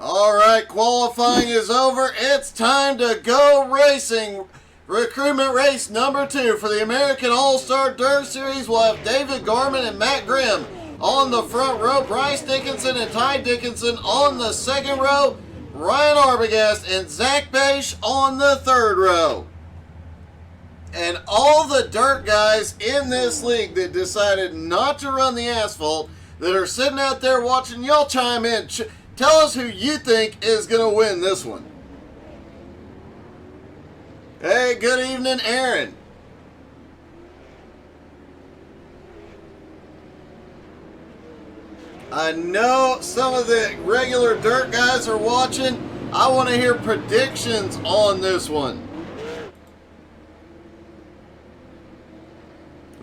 All right, qualifying is over. It's time to go racing. Recruitment race number 2 for the American All Star Dirt Series. We'll have David Gourmets and Matt Grimm on the front row. Bryce Dickinson and Ty Dickinson on the second row. Ryan Arbogast and Zach Bache on the third row. And all the dirt guys in this league that decided not to run the asphalt, that are sitting out there watching, y'all chime in. Tell us who you think is going to win this one. Hey, good evening, Aaron. I know some of the regular dirt guys are watching. I want to hear predictions on this one.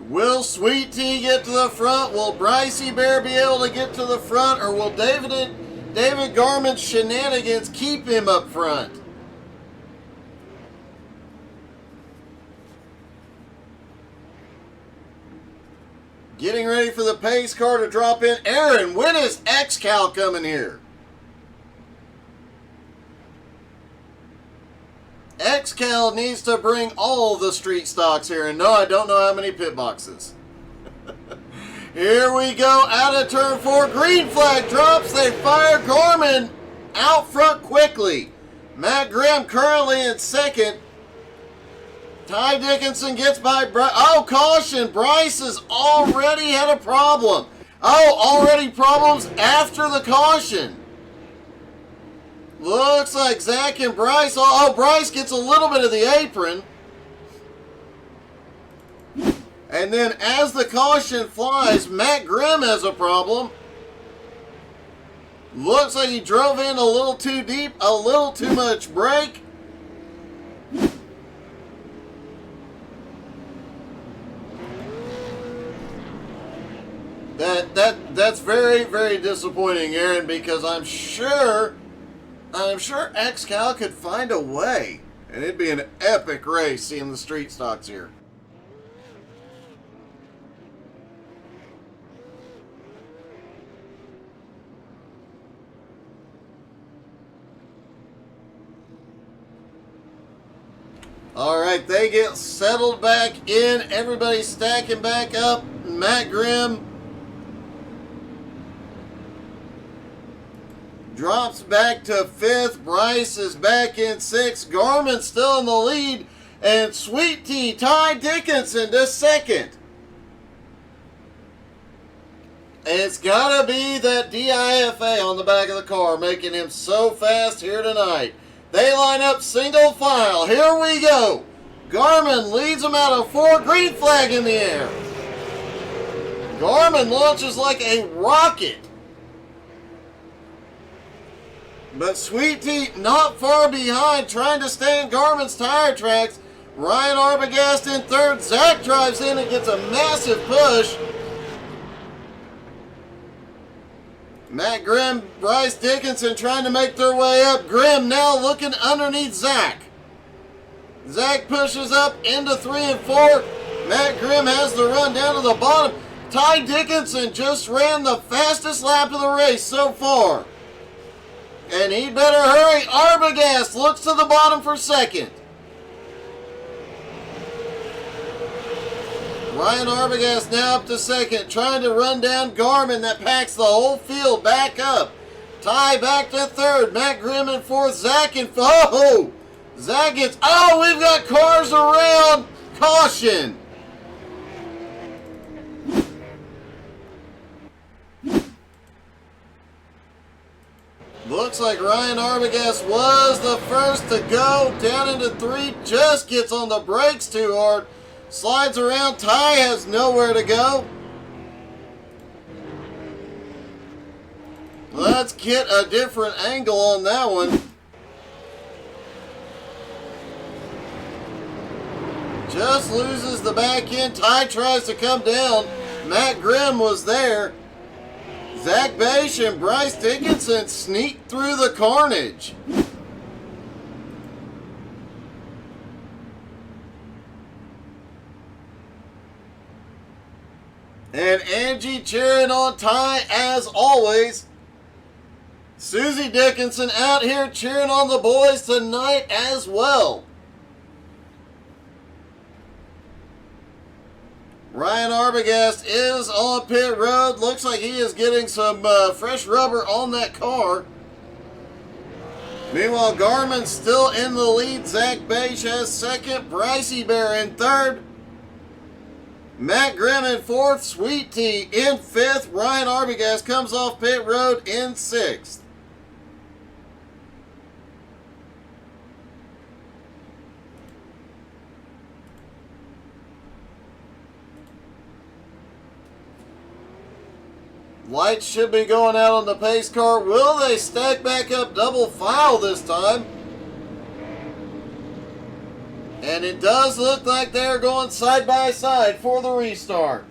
Will Sweet Tea get to the front? Will Brycey Bear be able to get to the front? Or will David Gourmets' shenanigans keep him up front? Getting ready for the pace car to drop in. Aaron, when is X-Cal coming here? X-Cal needs to bring all the street stocks here. And no, I don't know how many pit boxes. Here we go, out of turn 4. Green flag drops. They fire Gourmets out front quickly. Matt Grimm currently in second. Ty Dickinson gets by Bryce. Oh, caution. Bryce has already had a problem. Oh, already problems after the caution. Looks like Zach and Bryce. Oh, Bryce gets a little bit of the apron. And then as the caution flies, Matt Grimm has a problem. Looks like he drove in a little too deep, a little too much brake. That's very, very disappointing, Aaron, because I'm sure X-Cal could find a way. And it'd be an epic race seeing the street stocks here. All right, they get settled back in. Everybody's stacking back up. Matt Grimm drops back to 5th. Bryce is back in 6th. Gourmets still in the lead. And Sweet Tea, Ty Dickinson to 2nd. And it's got to be that DIFA on the back of the car making him so fast here tonight. They line up single file. Here we go. Gourmets leads them out of 4. Green flag in the air. Gourmets launches like a rocket. But Sweet Tea not far behind, trying to stay in Gourmets' tire tracks. Ryan Arbogast in 3rd. Zach drives in and gets a massive push. Matt Grimm, Bryce Dickinson trying to make their way up. Grimm now looking underneath Zach. Zach pushes up into 3 and 4. Matt Grimm has the run down to the bottom. Ty Dickinson just ran the fastest lap of the race so far. And he better hurry. Arbogast looks to the bottom for 2nd. Ryan Arbogast now up to 2nd, trying to run down Gourmets. That packs the whole field back up. Ty back to 3rd. Matt Grimm in 4th. Zach in 4th. Oh! Zach gets... Oh, we've got cars around. Caution. Looks like Ryan Arbogast was the first to go down into 3. Just gets on the brakes too hard. Slides around. Ty has nowhere to go. Let's get a different angle on that one. Just loses the back end. Ty tries to come down. Matt Grimm was there. Zach Bache and Bryce Dickinson sneak through the carnage. And Angie cheering on Ty as always. Susie Dickinson out here cheering on the boys tonight as well. Ryan Arbogast is on pit road. Looks like he is getting some fresh rubber on that car. Meanwhile, Garmin's still in the lead. Zach Bache has second. Brycey Bear in third. Matt Grimm in fourth. Sweet Tea in fifth. Ryan Arbogast comes off pit road in sixth. Lights should be going out on the pace car. Will they stack back up double file this time? And it does look like they're going side by side for the restart.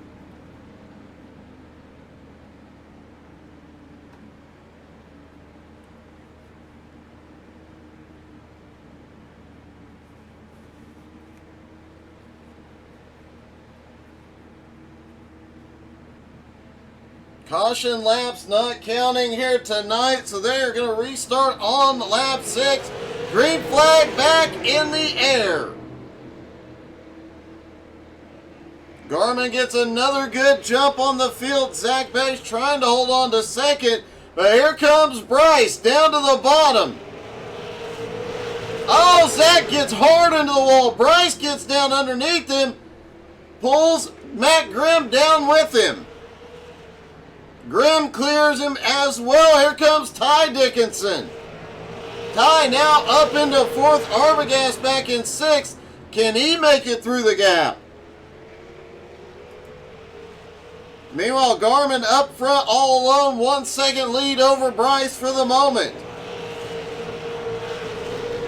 Caution laps not counting here tonight, so they're going to restart on lap 6. Green flag back in the air. Garmin gets another good jump on the field. Zach Bache trying to hold on to second, but here comes Bryce down to the bottom. Oh, Zach gets hard into the wall. Bryce gets down underneath him, pulls Matt Grimm down with him. Grimm clears him as well. Here comes Ty Dickinson. Ty now up into fourth. Arbogast back in sixth. Can he make it through the gap? Meanwhile, Garmin up front all alone. 1 second lead over Bryce for the moment.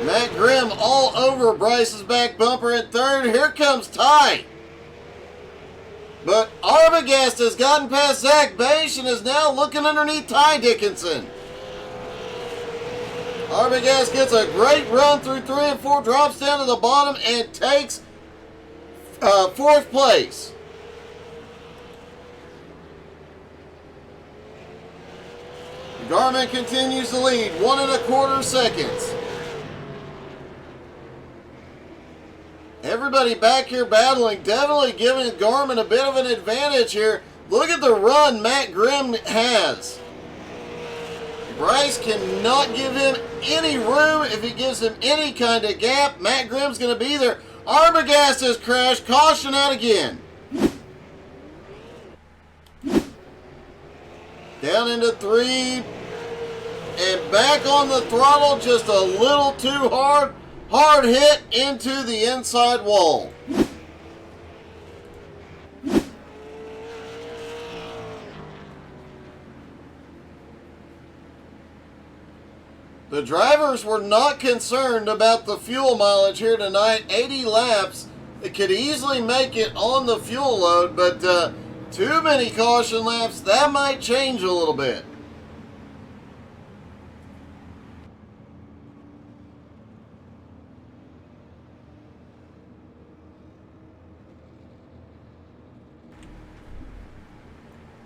Matt Grimm all over Bryce's back bumper in third. Here comes Ty. But Arbogast has gotten past Zach Bache and is now looking underneath Ty Dickinson. Arbogast gets a great run through 3 and 4, drops down to the bottom and takes fourth place. Garmin continues to lead, 1 1/4 seconds. Everybody back here battling, definitely giving Garmin a bit of an advantage here. Look at the run Matt Grimm has. Bryce cannot give him any room. If he gives him any kind of gap, Matt Grimm's going to be there. Arbogast has crashed. Caution out again. Down into 3. And back on the throttle just a little too hard. Hard hit into the inside wall. The drivers were not concerned about the fuel mileage here tonight. 80 laps. It could easily make it on the fuel load, but too many caution laps, that might change a little bit.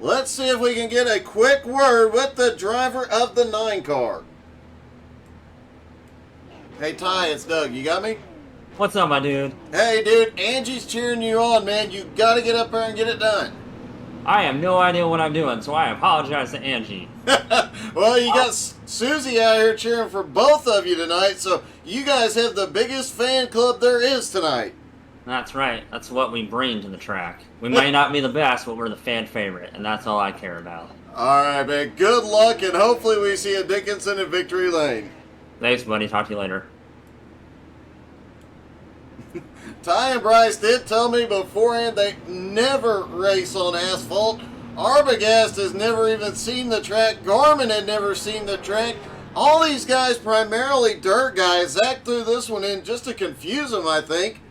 Let's see if we can get a quick word with the driver of the 9 car. Hey, Ty, it's Doug. You got me? What's up, my dude? Hey, dude. Angie's cheering you on, man. You got to get up there and get it done. I have no idea what I'm doing, so I apologize to Angie. Well, you got Susie out here cheering for both of you tonight, so you guys have the biggest fan club there is tonight. That's right. That's what we bring to the track. We might not be the best, but we're the fan favorite, and that's all I care about. All right, man. Good luck, and hopefully we see a Dickinson in victory lane. Thanks, buddy. Talk to you later. Ty and Bryce did tell me beforehand they never race on asphalt. Arbogast has never even seen the track. Garmin had never seen the track. All these guys primarily dirt guys. Zach threw this one in just to confuse them, I think.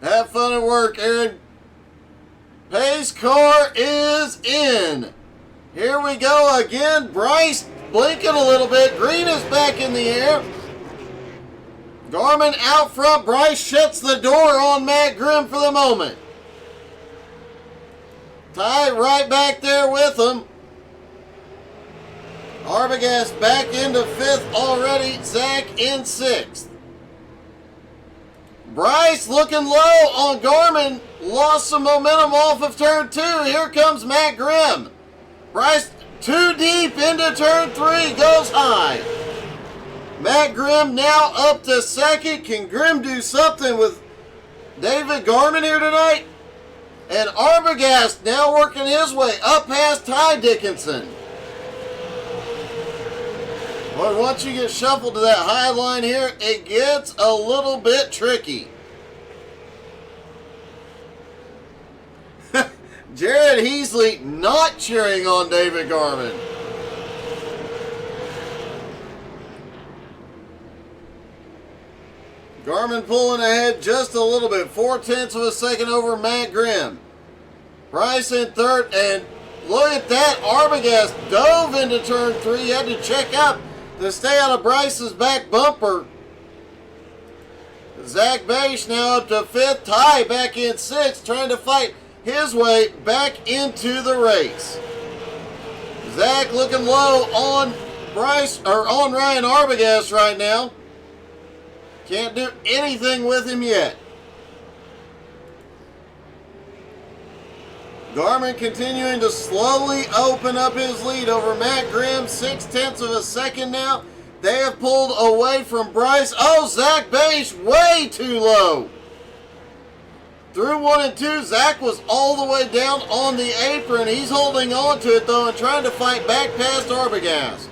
Have fun at work, Aaron. Pace car is in. Here we go again. Bryce blinking a little bit. Green is back in the air. Garmin out front. Bryce shuts the door on Matt Grimm for the moment. Ty right back there with him. Arbogast back into 5th already. Zach in 6th. Bryce looking low on Garmin. Lost some momentum off of turn 2. Here comes Matt Grimm. Bryce too deep into turn 3. Goes high. Matt Grimm now up to 2nd. Can Grimm do something with David Garmin here tonight? And Arbogast now working his way up past Ty Dickinson. But once you get shuffled to that high line here, it gets a little bit tricky. Jared Heasley not cheering on David Garmin. Garmin pulling ahead just a little bit. 0.4 of a second over Matt Grimm. Bryce in 3rd, and look at that. Arbogast dove into turn 3. He had to check up to stay out of Bryce's back bumper. Zach Bache now up to 5th. Ty back in 6th, trying to fight his way back into the race. Zach looking low on on Ryan Arbogast right now. Can't do anything with him yet. Garmin continuing to slowly open up his lead over Matt Grimm. 0.6 of a second now. They have pulled away from Bryce. Oh, Zach Bache way too low. Through 1 and 2, Zach was all the way down on the apron. He's holding on to it though and trying to fight back past Arbogast.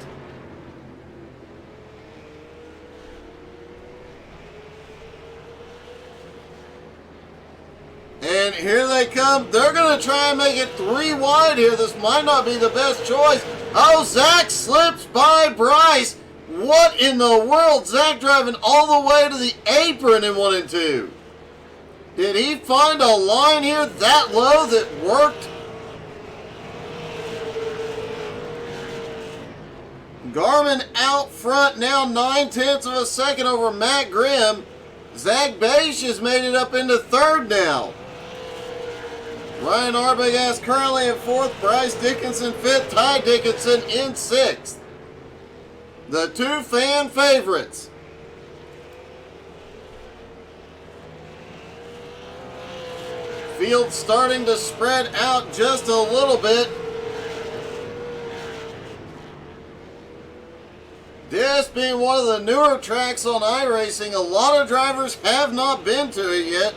And here they come. They're going to try and make it 3 wide here. This might not be the best choice. Oh, Zach slips by Bryce. What in the world? Zach driving all the way to the apron in 1 and 2. Did he find a line here that low that worked? Garmin out front now, 0.9 of a second over Matt Grimm. Zach Bache has made it up into 3rd now. Ryan Arbogast currently in 4th. Bryce Dickinson 5th. Ty Dickinson in 6th. The 2 fan favorites. Field starting to spread out just a little bit. This being one of the newer tracks on iRacing, a lot of drivers have not been to it yet.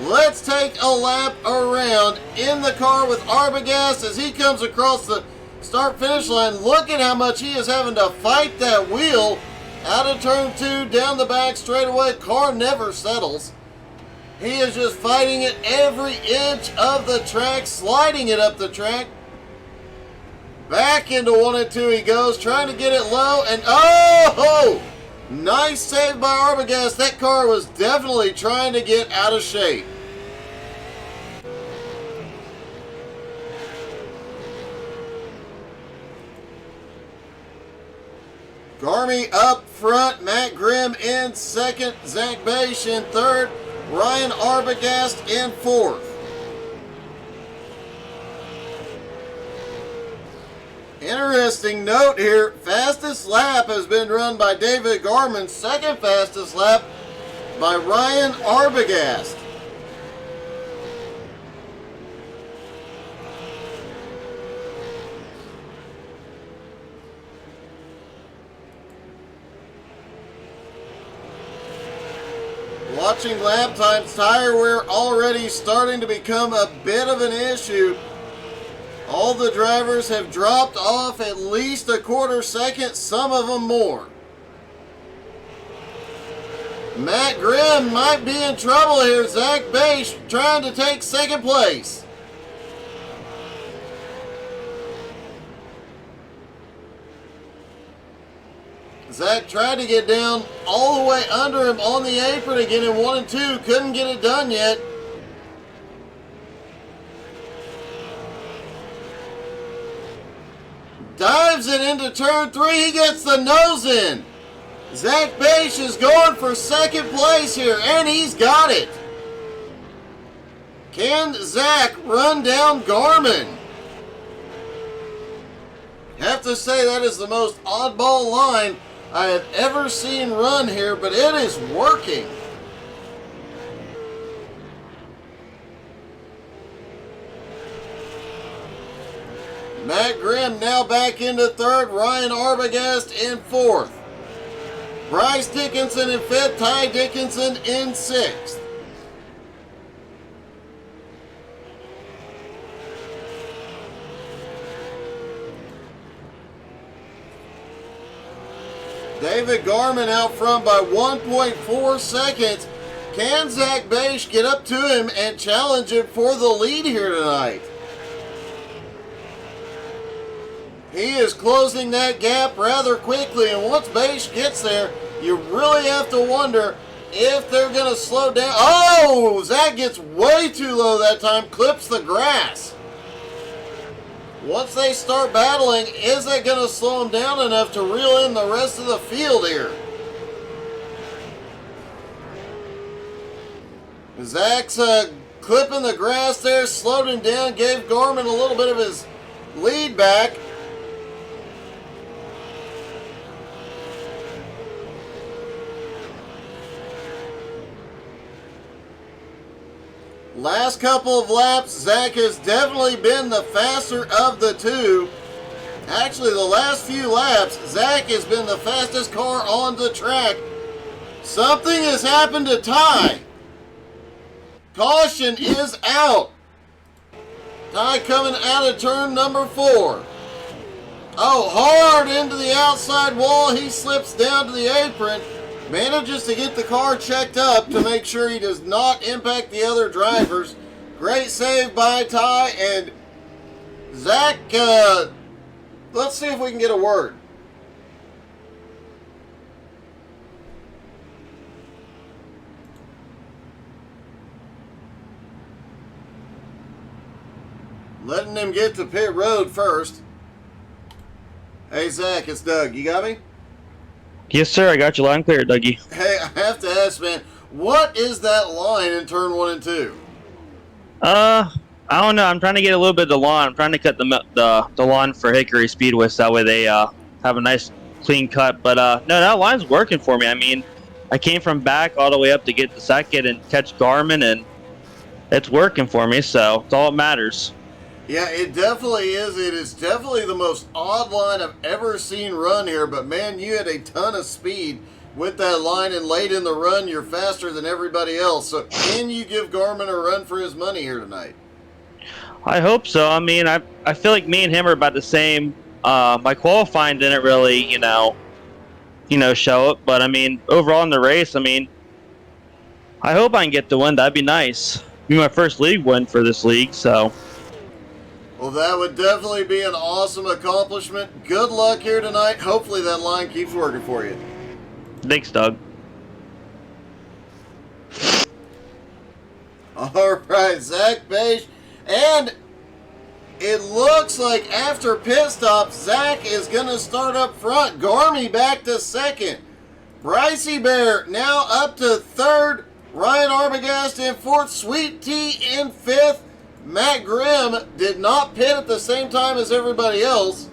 Let's take a lap around in the car with Arbogast as he comes across the start-finish line. Look at how much he is having to fight that wheel out of turn 2, down the back straightaway. Car never settles. He is just fighting it every inch of the track, sliding it up the track. Back into 1 and 2 he goes, trying to get it low, and oh! Nice save by Arbogast. That car was definitely trying to get out of shape. Garmy up front, Matt Grimm in 2nd, Zach Bache in 3rd, Ryan Arbogast in 4th. Interesting note here, fastest lap has been run by David Garmin, 2nd fastest lap by Ryan Arbogast. Watching lap times, tire wear already starting to become a bit of an issue. All the drivers have dropped off at least a 1/4 second, some of them more. Matt Grimm might be in trouble here. Zach Bache trying to take 2nd place. Zach tried to get down all the way under him on the apron again in 1 and 2. Couldn't get it done yet. Dives it into turn 3. He gets the nose in. Zach Bache is going for second place here, and he's got it. Can Zach run down Garmin? Have to say that is the most oddball line I have ever seen run here, but it is working. Matt Grimm now back into third, Ryan Arbogast in fourth. Bryce Dickinson in fifth, Ty Dickinson in sixth. David Garmin out front by 1.4 seconds. Can Zach Bache get up to him and challenge him for the lead here tonight? He is closing that gap rather quickly, and once Bache gets there, you really have to wonder if they're going to slow down. Oh, Zach gets way too low that time, clips the grass. Once they start battling, is that going to slow him down enough to reel in the rest of the field here? Zach's clipping the grass there, slowed him down, gave Garmin a little bit of his lead back. Last couple of laps, Zach has definitely been the faster of the two. Actually, the last few laps, Zach has been the fastest car on the track. Something has happened to Ty. Caution is out. Ty coming out of turn number 4. Oh, hard into the outside wall. He slips down to the apron. Manages to get the car checked up to make sure he does not impact the other drivers. Great save by Ty, and Zach, let's see if we can get a word. Letting him get to pit road first. Hey, Zach, it's Doug. You got me? Yes, sir. I got you loud and clear, Dougie. Hey, I have to ask, man, what is that line in turn 1 and 2? I don't know. I'm trying to get a little bit of the lawn. I'm trying to cut the lawn for Hickory Speedway, so that way they have a nice clean cut. But no, that line's working for me. I mean, I came from back all the way up to get the second and catch Garmin, and it's working for me. So it's all that matters. Yeah, it definitely is. It is definitely the most odd line I've ever seen run here. But, man, you had a ton of speed with that line, and late in the run, you're faster than everybody else. So can you give Garmin a run for his money here tonight? I hope so. I mean, I feel like me and him are about the same. My qualifying didn't really, show it. But, I mean, overall in the race, I mean, I hope I can get the win. That'd be nice. It'd be my first league win for this league, so... Well, that would definitely be an awesome accomplishment. Good luck here tonight. Hopefully that line keeps working for you. Thanks, Doug. All right, Zach Bache. And it looks like after pit stop, Zach is going to start up front. Garmy back to second. Brycey Bear now up to third. Ryan Arbogast in fourth. Sweet Tea in fifth. Matt Grimm did not pit at the same time as everybody else.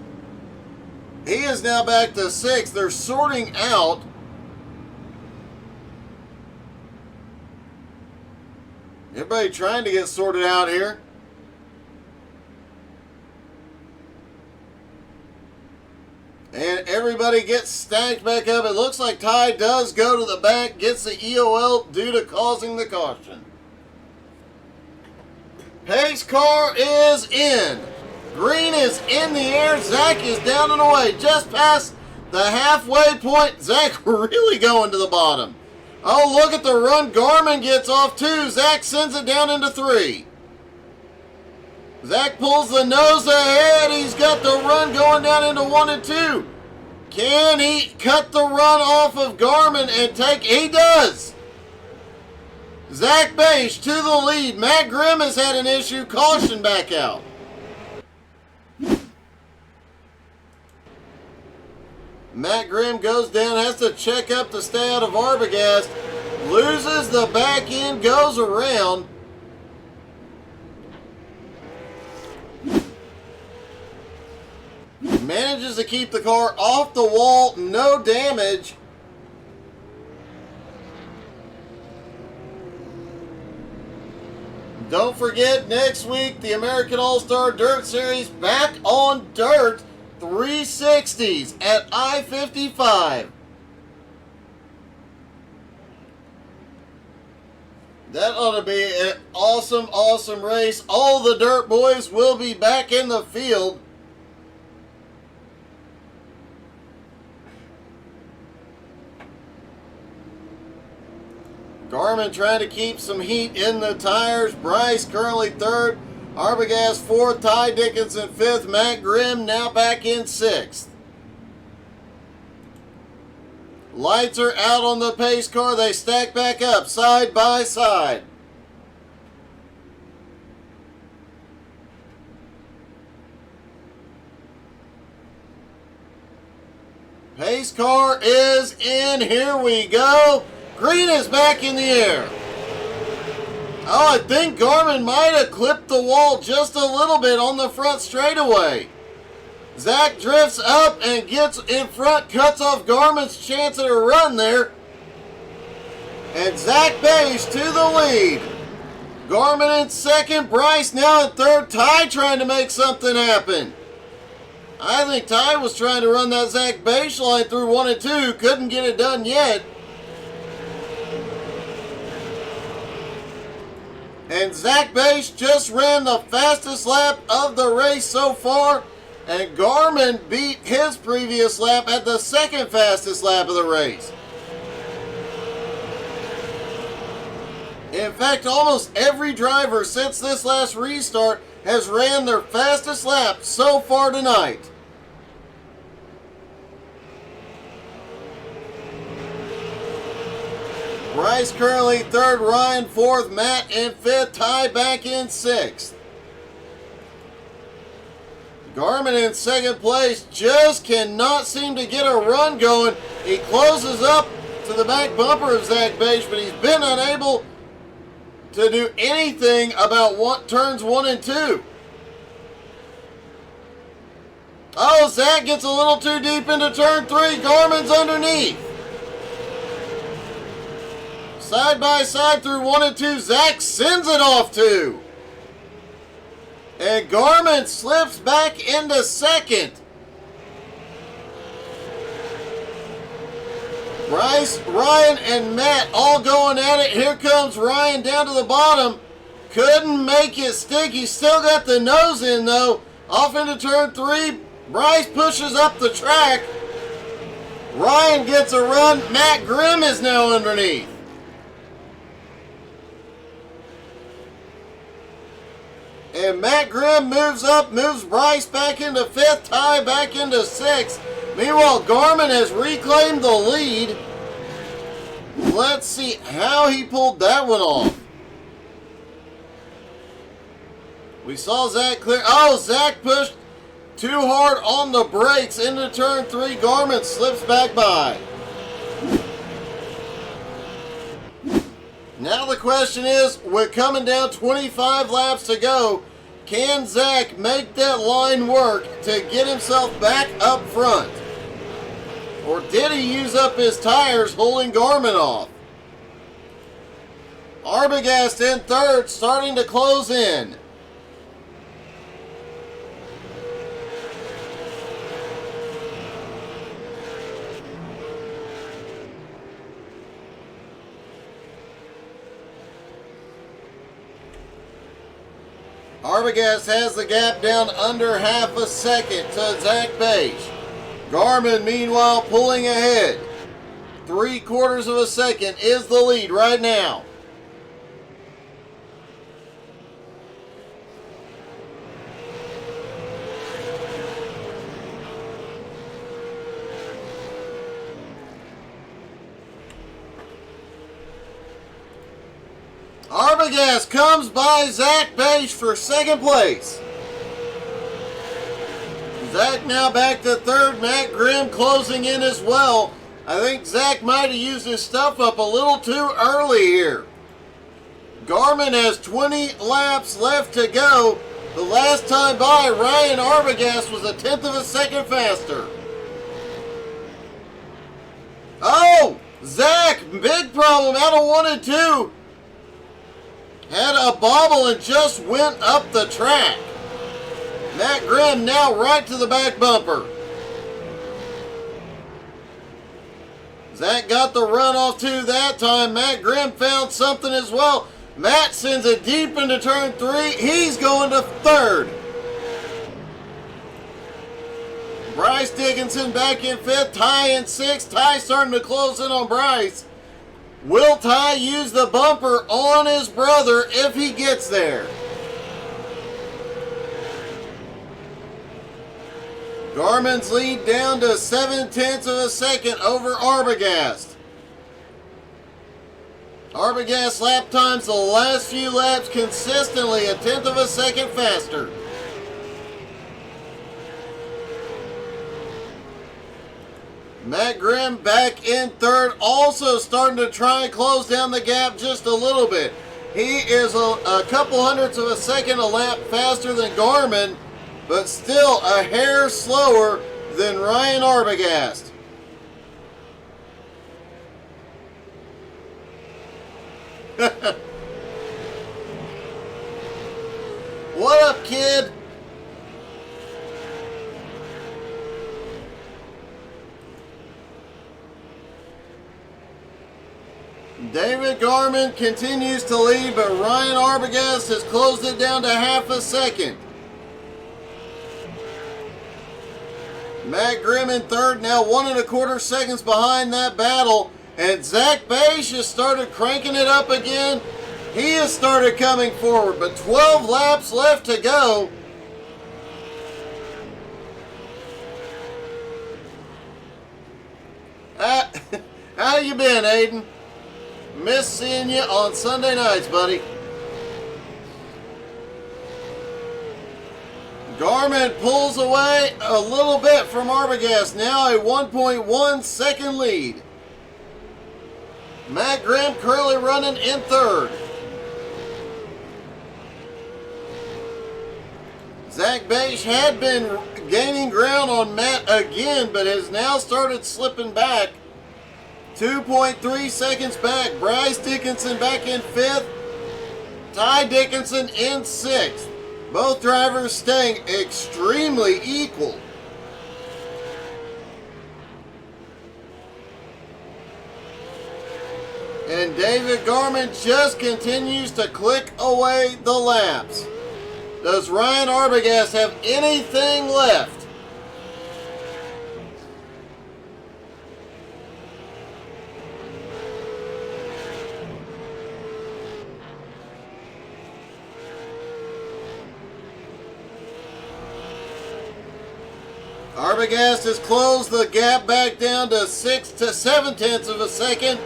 He is now back to sixth. They're sorting out. Everybody trying to get sorted out here. And everybody gets stacked back up. It looks like Ty does go to the back, gets the EOL due to causing the caution. Pace car is in. Green is in the air. Zach is down and away. Just past the halfway point. Zach really going to the bottom. Oh, look at the run. Garmin gets off 2. Zach sends it down into 3. Zach pulls the nose ahead. He's got the run going down into 1 and 2. Can he cut the run off of Garmin and take? He does. Zach Bache to the lead. Matt Grimm has had an issue. Caution back out. Matt Grimm goes down, has to check up to stay out of Arbogast. Loses the back end, goes around. Manages to keep the car off the wall, no damage. Don't forget, next week, the American All-Star Dirt Series back on dirt, 360s at I-55. That ought to be an awesome, awesome race. All the dirt boys will be back in the field. Garmin trying to keep some heat in the tires. Bryce currently third. Arbogast fourth. Ty Dickinson fifth. Matt Grimm now back in sixth. Lights are out on the pace car. They stack back up side by side. Pace car is in. Here we go. Green is back in the air. Oh, I think Garmin might have clipped the wall just a little bit on the front straightaway. Zach drifts up and gets in front, cuts off Garmin's chance at a run there. And Zach Beige to the lead. Garmin in second, Bryce now in third. Ty trying to make something happen. I think Ty was trying to run that Zach Beige line through 1 and 2. Couldn't get it done yet. And Zach Beige just ran the fastest lap of the race so far. And Garmin beat his previous lap at the second fastest lap of the race. In fact, almost every driver since this last restart has ran their fastest lap so far tonight. Bryce currently third, Ryan fourth, Matt in fifth, Ty back in sixth. Garmin in second place just cannot seem to get a run going. He closes up to the back bumper of Zach Beige, but he's been unable to do anything about turns 1 and 2. Oh, Zach gets a little too deep into turn 3. Garmin's underneath. Side by side through 1 and 2. Zach sends it off 2. And Garmin slips back into second. Bryce, Ryan, and Matt all going at it. Here comes Ryan down to the bottom. Couldn't make it stick. He still got the nose in, though. Off into turn 3. Bryce pushes up the track. Ryan gets a run. Matt Grimm is now underneath. And Matt Grimm moves up, moves Bryce back into fifth, Ty back into sixth. Meanwhile, Garmin has reclaimed the lead. Let's see how he pulled that one off. We saw Zach clear. Oh, Zach pushed too hard on the brakes into turn 3. Garmin slips back by. Now the question is, we're coming down 25 laps to go. Can Zach make that line work to get himself back up front? Or did he use up his tires holding Garmin off? Arbogast in third, starting to close in. Arbogast has the gap down under half a second to Zach Beige. Garmin, meanwhile, pulling ahead. 3/4 of a second is the lead right now. Arbogast comes by Zach Beige for second place. Zach now back to third. Matt Grimm closing in as well. I think Zach might have used his stuff up a little too early here. Garmin has 20 laps left to go. The last time by, Ryan Arbogast was a tenth of a second faster. Oh! Zach, big problem out of 1 and 2. Had a bobble and just went up the track. Matt Grimm now right to the back bumper. Zach got the runoff too that time. Matt Grimm found something as well. Matt sends it deep into turn 3. He's going to third. Bryce Dickinson back in 5th. Ty in 6th. Ty starting to close in on Bryce. Will Ty use the bumper on his brother if he gets there? Garmin's lead down to 7/10 of a second over Arbogast. Arbogast lap times the last few laps consistently a tenth of a second faster. Matt Grimm back in third, also starting to try and close down the gap just a little bit. He is a couple hundredths of a second a lap faster than Garmin, but still a hair slower than Ryan Arbogast. What up, kid? David Garmin continues to lead, but Ryan Arbogast has closed it down to half a second. Matt Grimm in third, now 1 1/4 seconds behind that battle. And Zach Beige has started cranking it up again. He has started coming forward, but 12 laps left to go. How you been, Aiden? Miss seeing you on Sunday nights, buddy. Garmin pulls away a little bit from Arbogast, now a 1.1 second lead. Matt Grimm currently running in third. Zach Beige had been gaining ground on Matt again, but has now started slipping back. 2.3 seconds back. Bryce Dickinson back in 5th. Ty Dickinson in 6th. Both drivers staying extremely equal. And David Garmin just continues to click away the laps. Does Ryan Arbogast have anything left? Arbogast has closed the gap back down to 6 to 7/10 of a second.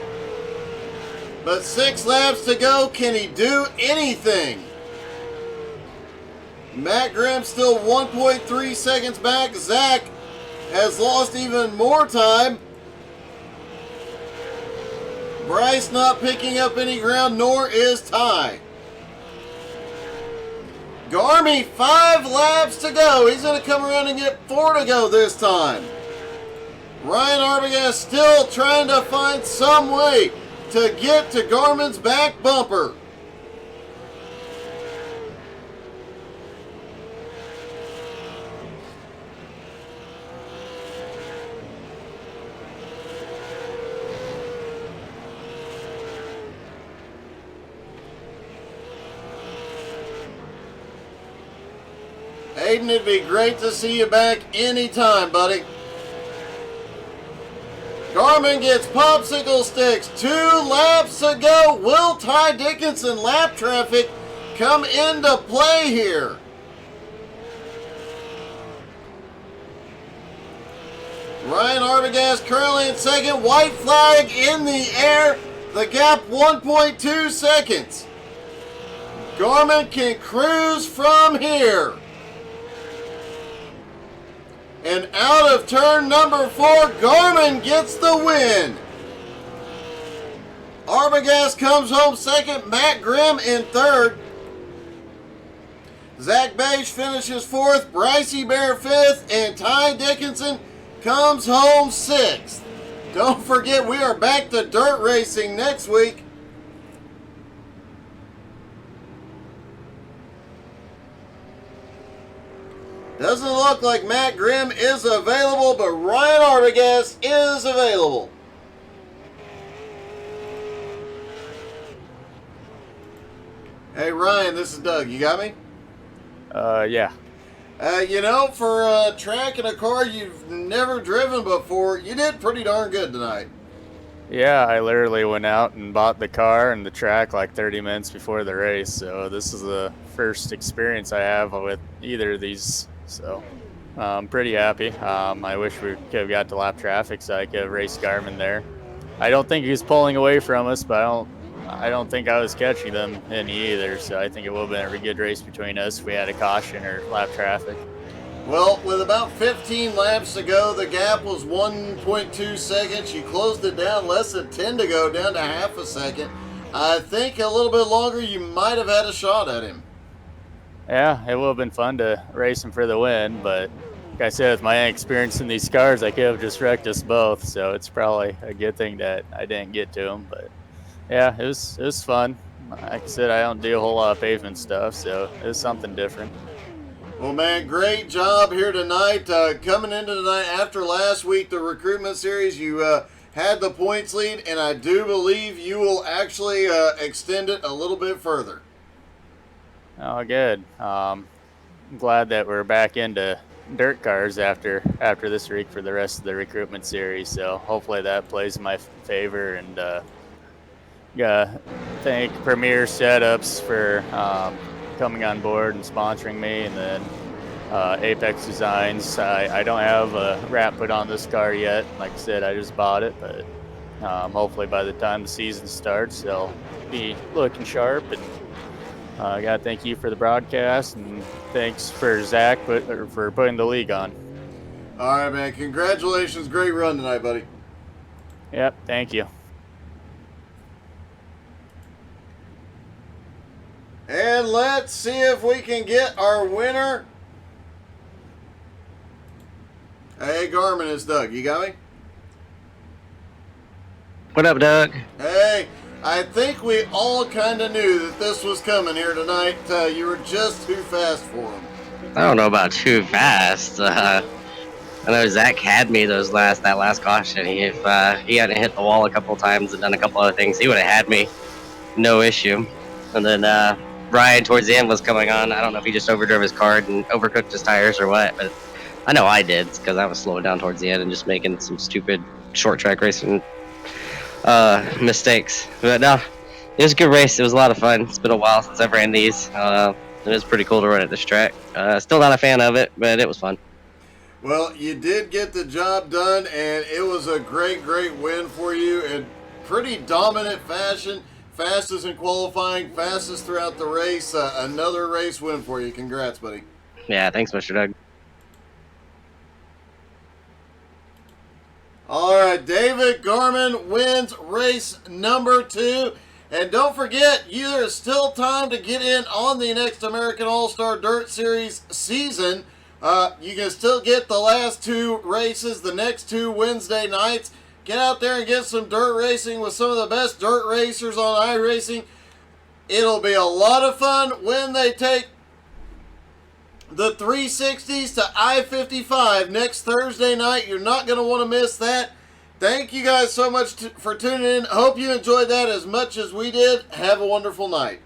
But 6 laps to go. Can he do anything? Matt Grimm still 1.3 seconds back. Zach has lost even more time. Bryce not picking up any ground, nor is Ty. Garmy, 5 laps to go. He's going to come around and get 4 to go this time. Ryan Arbogast still trying to find some way to get to Garmin's back bumper. Aiden, it'd be great to see you back anytime, buddy. Garmin gets popsicle sticks. 2 laps to go. Will Ty Dickinson lap traffic come into play here? Ryan Arbogast currently in second. White flag in the air. The gap 1.2 seconds. Garmin can cruise from here. And out of turn number 4, Garmin gets the win. Arbogast comes home second, Matt Grimm in third. Zach Beige finishes fourth, Brycey Bear fifth, and Ty Dickinson comes home sixth. Don't forget, we are back to dirt racing next week. Doesn't look like Matt Grimm is available, but Ryan Arbogast is available. Hey Ryan, this is Doug. You got me? Yeah. You know, for a track and a car you've never driven before, you did pretty darn good tonight. Yeah, I literally went out and bought the car and the track like 30 minutes before the race. So this is the first experience I have with either of these. So I'm pretty happy. I wish we could have got to lap traffic so I could have raced Garmin there. I don't think he was pulling away from us, but I don't think I was catching them any either. So I think it would have been a good race between us if we had a caution or lap traffic. Well, with about 15 laps to go, the gap was 1.2 seconds. You closed it down less than 10 to go, down to half a second. I think a little bit longer, you might have had a shot at him. Yeah, it would have been fun to race him for the win, but like I said, with my experience in these cars, I could have just wrecked us both. So it's probably a good thing that I didn't get to him. But yeah, it was fun. Like I said, I don't do a whole lot of pavement stuff, so it was something different. Well, man, great job here tonight. Coming into tonight after last week, the recruitment series, you had the points lead, and I do believe you will actually extend it a little bit further. Oh, good. I'm glad that we're back into dirt cars after this week for the rest of the recruitment series. So hopefully that plays in my favor. And thank Premier Setups for coming on board and sponsoring me, and then Apex Designs. I don't have a wrap put on this car yet. Like I said, I just bought it, but hopefully by the time the season starts, they'll be looking sharp. And I got to thank you for the broadcast, and thanks for Zach for putting the league on. All right, man. Congratulations. Great run tonight, buddy. Yep, thank you. And let's see if we can get our winner. Hey, Garmin, it's Doug. You got me? What up, Doug? Hey, I think we all kind of knew that this was coming here tonight. You were just too fast for him. I don't know about too fast. I know Zach had me that last caution. If he hadn't hit the wall a couple times and done a couple other things, he would have had me, no issue. And then Ryan towards the end was coming on. I don't know if he just overdrove his car and overcooked his tires or what, but I know I did because I was slowing down towards the end and just making some stupid short track racing mistakes. But no, it was a good race. It was a lot of fun. It's been a while since I've ran these. It was pretty cool to run at this track. Still not a fan of it, but it was fun. Well, you did get the job done, and it was a great win for you in pretty dominant fashion. Fastest in qualifying, fastest throughout the race. Another race win for you. Congrats, buddy. Yeah, thanks, Mr. Doug. All right, David Garmin wins race number 2. And don't forget, there is still time to get in on the next American All-Star Dirt Series season. You can still get the last 2 races, the next 2 Wednesday nights. Get out there and get some dirt racing with some of the best dirt racers on iRacing. It'll be a lot of fun when they take the 360s to I-55 next Thursday night. You're not going to want to miss that. Thank you guys so much for tuning in. Hope you enjoyed that as much as we did. Have a wonderful night.